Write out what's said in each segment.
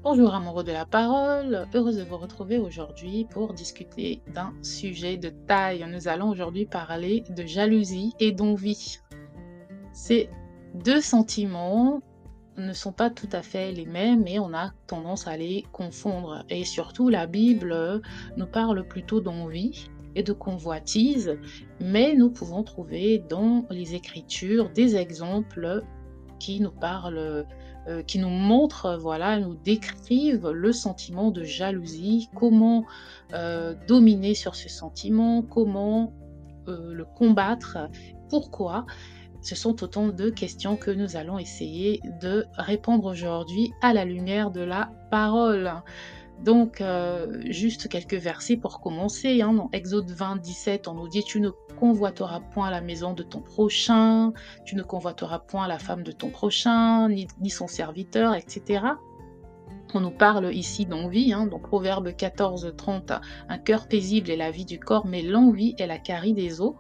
Bonjour amoureux de la parole, heureuse de vous retrouver aujourd'hui pour discuter d'un sujet de taille. Nous allons aujourd'hui parler de jalousie et d'envie. Ces deux sentiments ne sont pas tout à fait les mêmes et on a tendance à les confondre. Et surtout, la Bible nous parle plutôt d'envie et de convoitise, mais nous pouvons trouver dans les Écritures des exemples qui nous parlent, qui nous montrent, voilà, nous décrivent le sentiment de jalousie, comment dominer sur ce sentiment, comment le combattre, pourquoi. Ce sont autant de questions que nous allons essayer de répondre aujourd'hui à la lumière de la parole. Donc, juste quelques versets pour commencer, hein. Dans Exode 20, 17, on nous dit: «Tu ne convoiteras point la maison de ton prochain, tu ne convoiteras point la femme de ton prochain, ni son serviteur», etc. On nous parle ici d'envie, hein, dans Proverbe 14, 30, «Un cœur paisible est la vie du corps, mais l'envie est la carie des os».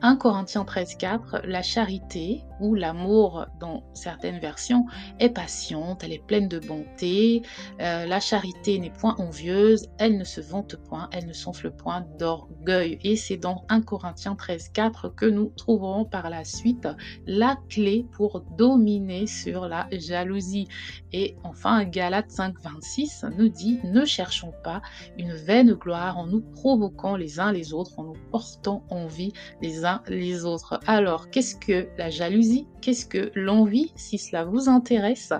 1 Corinthiens 13, 4, la charité ou l'amour dans certaines versions est patiente, elle est pleine de bonté, la charité n'est point envieuse, elle ne se vante point, elle ne s'enfle point d'orgueil. Et c'est dans 1 Corinthiens 13, 4 que nous trouverons par la suite la clé pour dominer sur la jalousie. Et enfin, Galates 5, 26 nous dit: ne cherchons pas une vaine gloire en nous provoquant les uns les autres, en nous portant envie les uns les autres. Alors, qu'est-ce que la jalousie? Qu'est-ce que l'envie? Si cela vous intéresse,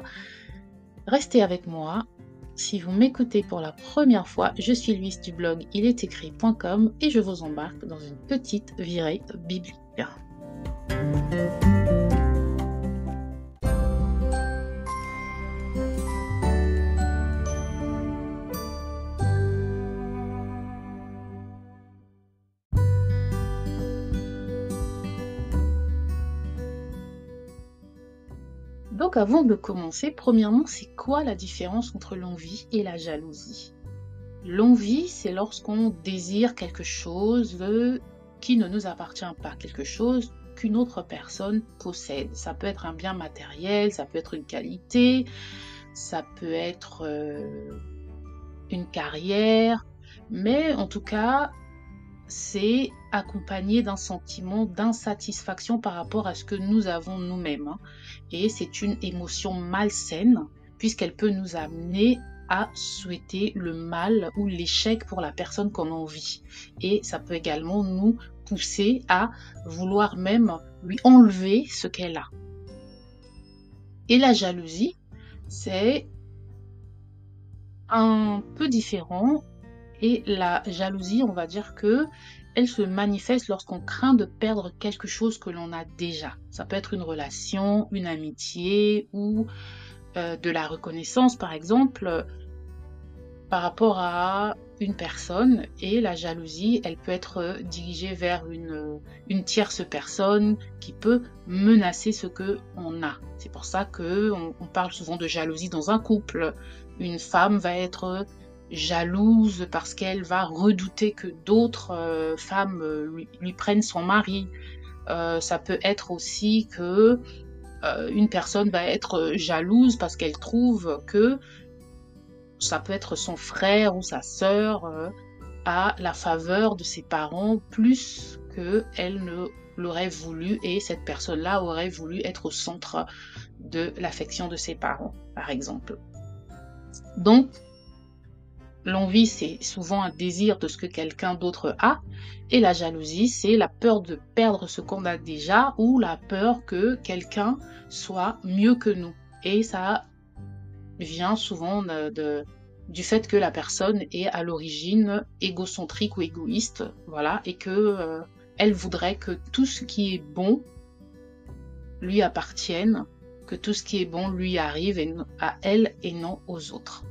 restez avec moi. Si vous m'écoutez pour la première fois, je suis Louise du blog ilestécrit.com et je vous embarque dans une petite virée biblique. Donc avant de commencer, premièrement, c'est quoi la différence entre l'envie et la jalousie? L'envie, c'est lorsqu'on désire quelque chose qui ne nous appartient pas, quelque chose qu'une autre personne possède. Ça peut être un bien matériel, ça peut être une qualité, ça peut être une carrière, mais en tout cas, c'est accompagné d'un sentiment d'insatisfaction par rapport à ce que nous avons nous-mêmes, hein. Et c'est une émotion malsaine, puisqu'elle peut nous amener à souhaiter le mal ou l'échec pour la personne qu'on envie. Et ça peut également nous pousser à vouloir même lui enlever ce qu'elle a. Et la jalousie, c'est un peu différent. Et la jalousie, on va dire que elle se manifeste lorsqu'on craint de perdre quelque chose que l'on a déjà. Ça peut être une relation, une amitié ou de la reconnaissance, par exemple, par rapport à une personne. Et la jalousie, elle peut être dirigée vers une tierce personne qui peut menacer ce que on a. C'est pour ça qu'on parle souvent de jalousie dans un couple. Une femme va être jalouse parce qu'elle va redouter que d'autres femmes lui prennent son mari. Ça peut être aussi que une personne va être jalouse parce qu'elle trouve que ça peut être son frère ou sa sœur a la faveur de ses parents plus qu'elle ne l'aurait voulu, et cette personne-là aurait voulu être au centre de l'affection de ses parents, par exemple. Donc, l'envie, c'est souvent un désir de ce que quelqu'un d'autre a, et la jalousie, c'est la peur de perdre ce qu'on a déjà ou la peur que quelqu'un soit mieux que nous. Et ça vient souvent du fait que la personne est à l'origine égocentrique ou égoïste, voilà, et que elle voudrait que tout ce qui est bon lui appartienne, que tout ce qui est bon lui arrive à elle et non aux autres.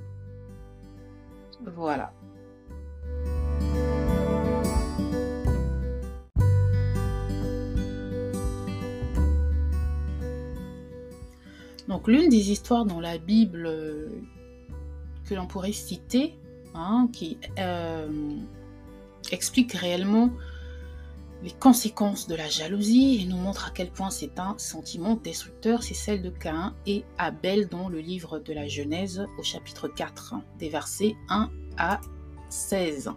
Voilà. Donc l'une des histoires dans la Bible que l'on pourrait citer, hein, qui explique réellement les conséquences de la jalousie et nous montre à quel point c'est un sentiment destructeur. C'est celle de Caïn et Abel dans le livre de la Genèse au chapitre 4, des versets 1 à 16.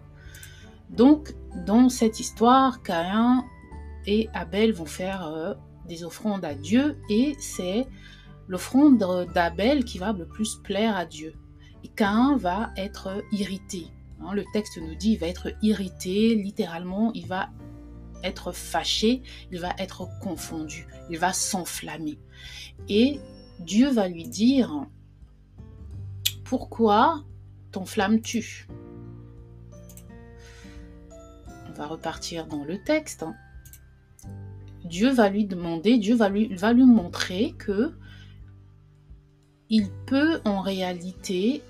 Donc, dans cette histoire, Caïn et Abel vont faire des offrandes à Dieu et c'est l'offrande d'Abel qui va le plus plaire à Dieu. Et Caïn va être irrité. Le texte nous dit qu'il va être irrité, littéralement, il va être fâché, il va être confondu, il va s'enflammer. Et Dieu va lui dire, pourquoi t'enflammes-tu? On va repartir dans le texte. Dieu va lui demander, Dieu va lui montrer que il peut en réalité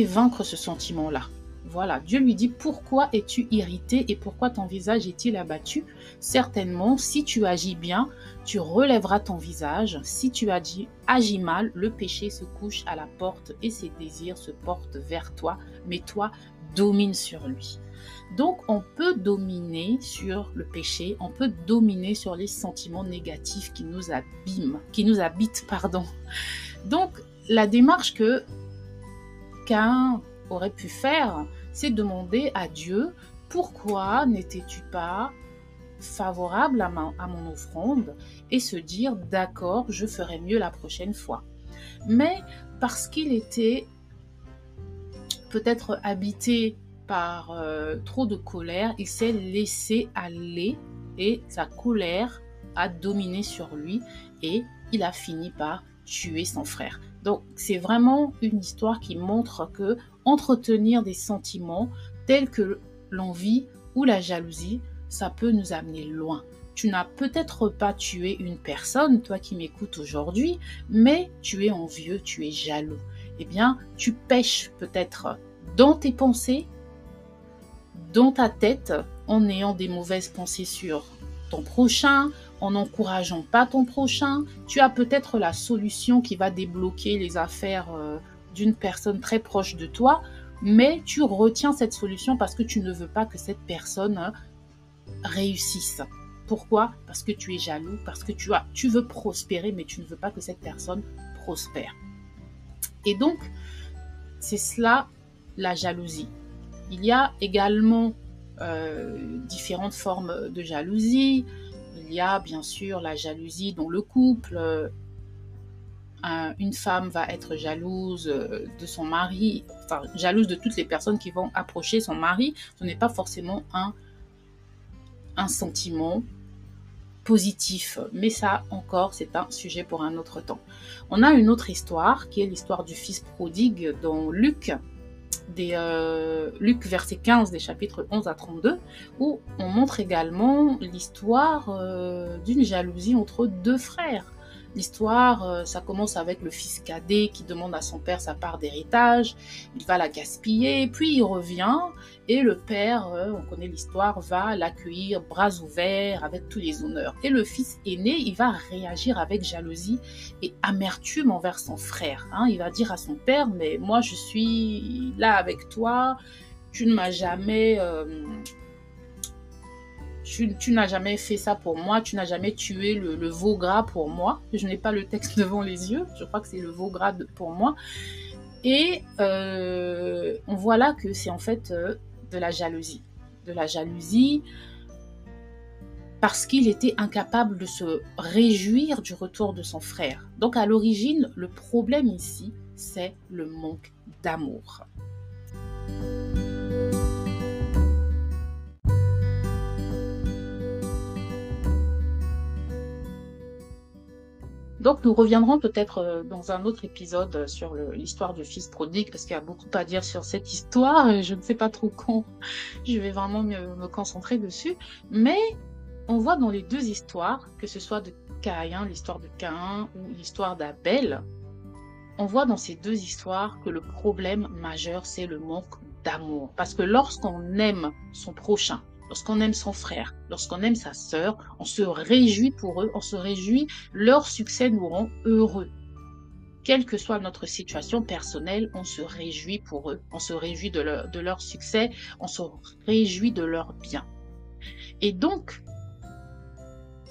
vaincre ce sentiment-là. Voilà, Dieu lui dit, pourquoi es-tu irrité et pourquoi ton visage est-il abattu? Certainement, si tu agis bien, tu relèveras ton visage. Si tu agis mal, le péché se couche à la porte et ses désirs se portent vers toi, mais toi, domine sur lui. Donc, on peut dominer sur le péché, on peut dominer sur les sentiments négatifs qui nous habitent. Donc, la démarche que Caïn aurait pu faire, c'est demander à Dieu, pourquoi n'étais-tu pas favorable à mon offrande et se dire, d'accord, je ferai mieux la prochaine fois. Mais parce qu'il était peut-être habité par trop de colère, il s'est laissé aller et sa colère a dominé sur lui et il a fini par tuer son frère. Donc, c'est vraiment une histoire qui montre que entretenir des sentiments tels que l'envie ou la jalousie, ça peut nous amener loin. Tu n'as peut-être pas tué une personne, toi qui m'écoutes aujourd'hui, mais tu es envieux, tu es jaloux. Eh bien, tu pèches peut-être dans tes pensées, dans ta tête, en ayant des mauvaises pensées sur ton prochain, en n'encourageant pas ton prochain. Tu as peut-être la solution qui va débloquer les affaires d'une personne très proche de toi, mais tu retiens cette solution parce que tu ne veux pas que cette personne réussisse. Pourquoi? Parce que tu es jaloux, parce que tu veux prospérer, mais tu ne veux pas que cette personne prospère. Et donc, c'est cela la jalousie. Il y a également différentes formes de jalousie. Il y a bien sûr la jalousie dans le couple. Une femme va être jalouse de son mari, enfin jalouse de toutes les personnes qui vont approcher son mari. Ce n'est pas forcément un sentiment positif, mais ça encore c'est un sujet pour un autre temps. On a une autre histoire qui est l'histoire du fils prodigue dans Luc verset 15 des chapitres 11 à 32 où on montre également l'histoire d'une jalousie entre deux frères. L'histoire, ça commence avec le fils cadet qui demande à son père sa part d'héritage, il va la gaspiller, puis il revient et le père, on connaît l'histoire, va l'accueillir bras ouverts avec tous les honneurs. Et le fils aîné, il va réagir avec jalousie et amertume envers son frère. Il va dire à son père, mais moi je suis là avec toi, tu ne m'as jamais... Tu n'as jamais fait ça pour moi, tu n'as jamais tué le veau gras pour moi. Je n'ai pas le texte devant les yeux, je crois que c'est le veau gras pour moi. Et on voit là que c'est en fait de la jalousie. De la jalousie parce qu'il était incapable de se réjouir du retour de son frère. Donc à l'origine, le problème ici, c'est le manque d'amour. Donc, nous reviendrons peut-être dans un autre épisode sur l'histoire du fils prodigue, parce qu'il y a beaucoup à dire sur cette histoire, et je ne sais pas trop quand je vais vraiment me concentrer dessus. Mais on voit dans les deux histoires, que ce soit de Caïn, l'histoire de Caïn ou l'histoire d'Abel, on voit dans ces deux histoires que le problème majeur, c'est le manque d'amour. Parce que lorsqu'on aime son prochain, lorsqu'on aime son frère, lorsqu'on aime sa sœur, on se réjouit pour eux, on se réjouit, leur succès nous rend heureux. quelle que soit notre situation personnelle, on se réjouit pour eux, on se réjouit de leur succès, on se réjouit de leur bien. Et donc,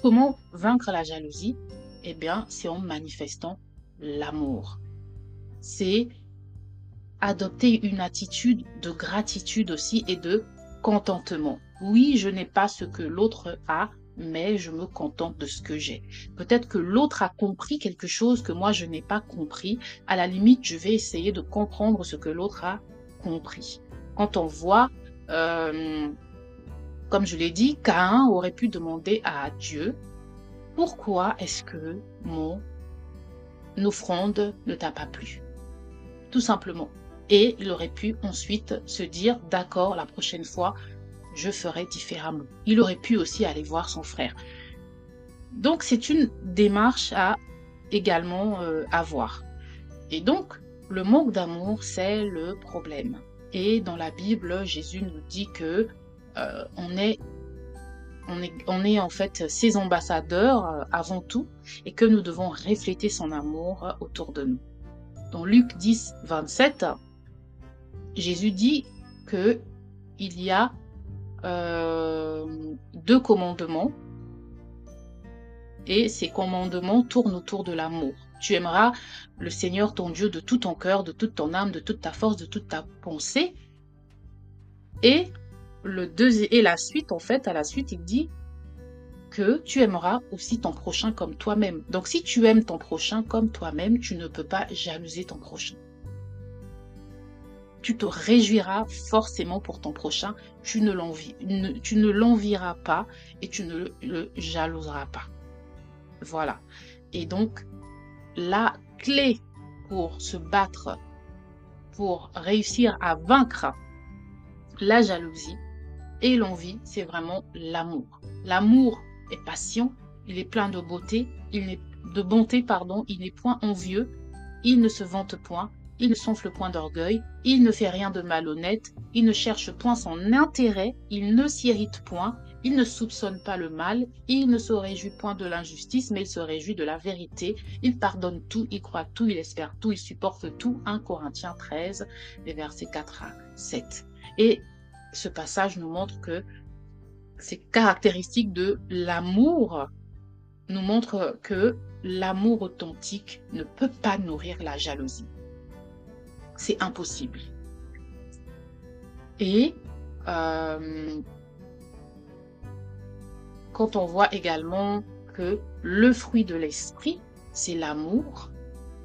comment vaincre la jalousie? Eh bien, c'est en manifestant l'amour. C'est adopter une attitude de gratitude aussi et de contentement. Oui, je n'ai pas ce que l'autre a, mais je me contente de ce que j'ai. Peut-être que l'autre a compris quelque chose que moi je n'ai pas compris. À la limite, je vais essayer de comprendre ce que l'autre a compris. Quand on voit, comme je l'ai dit, Caïn aurait pu demander à Dieu, pourquoi est-ce que mon offrande ne t'a pas plu? Tout simplement. Et il aurait pu ensuite se dire, d'accord, la prochaine fois, je ferai différemment. Il aurait pu aussi aller voir son frère. Donc, c'est une démarche à également avoir. Et donc, le manque d'amour, c'est le problème. Et dans la Bible, Jésus nous dit que on est en fait ses ambassadeurs avant tout et que nous devons refléter son amour autour de nous. Dans Luc 10, 27, Jésus dit qu'il y a 2 commandements et ces commandements tournent autour de l'amour. Tu aimeras le Seigneur ton Dieu de tout ton cœur, de toute ton âme, de toute ta force, de toute ta pensée. Et la suite, en fait, à la suite, il dit que tu aimeras aussi ton prochain comme toi-même. Donc, si tu aimes ton prochain comme toi-même, tu ne peux pas jalouser ton prochain. Tu te réjouiras forcément pour ton prochain, tu ne l'envieras pas et tu ne le jalouseras pas. Voilà. Et donc, la clé pour se battre, pour réussir à vaincre la jalousie et l'envie, c'est vraiment l'amour. L'amour est patient, il est plein de bonté, il n'est point envieux, il ne se vante point, il ne s'enfle point d'orgueil, il ne fait rien de malhonnête, il ne cherche point son intérêt, il ne s'irrite point, il ne soupçonne pas le mal, il ne se réjouit point de l'injustice, mais il se réjouit de la vérité, il pardonne tout, il croit tout, il espère tout, il supporte tout. 1 Corinthiens 13, les versets 4 à 7. Et ce passage nous montre que ces caractéristiques de l'amour nous montrent que l'amour authentique ne peut pas nourrir la jalousie. C'est impossible. Et quand on voit également que le fruit de l'esprit, c'est l'amour.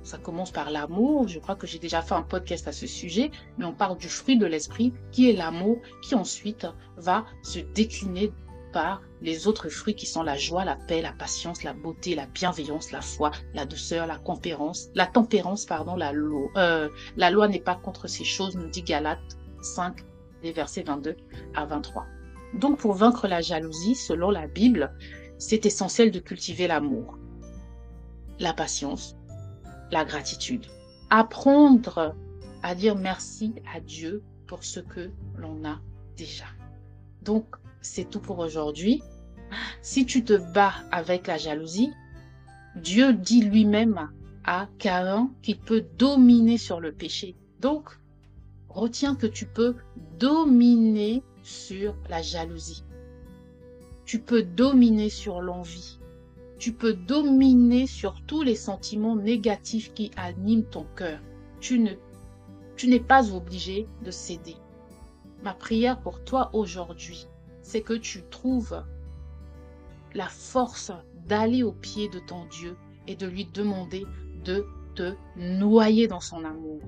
Ça commence par l'amour. Je crois que j'ai déjà fait un podcast à ce sujet, mais on parle du fruit de l'esprit qui est l'amour, qui ensuite va se décliner par les autres fruits qui sont la joie, la paix, la patience, la beauté, la bienveillance, la foi, la douceur, la tempérance, la loi n'est pas contre ces choses, nous dit Galates 5, les versets 22 à 23. Donc, pour vaincre la jalousie, selon la Bible, c'est essentiel de cultiver l'amour, la patience, la gratitude. Apprendre à dire merci à Dieu pour ce que l'on a déjà. Donc, c'est tout pour aujourd'hui. Si tu te bats avec la jalousie, Dieu dit lui-même à Caïn qu'il peut dominer sur le péché. Donc, retiens que tu peux dominer sur la jalousie. Tu peux dominer sur l'envie. Tu peux dominer sur tous les sentiments négatifs qui animent ton cœur. Tu n'es pas obligé de céder. Ma prière pour toi aujourd'hui, c'est que tu trouves la force d'aller au pied de ton Dieu et de lui demander de te noyer dans son amour.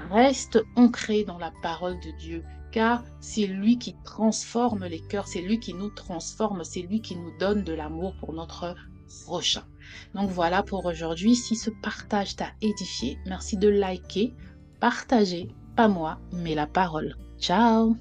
Reste ancré dans la parole de Dieu, car c'est lui qui transforme les cœurs, c'est lui qui nous transforme, c'est lui qui nous donne de l'amour pour notre prochain. Donc voilà pour aujourd'hui. Si ce partage t'a édifié, merci de liker, partager, pas moi, mais la parole. Ciao!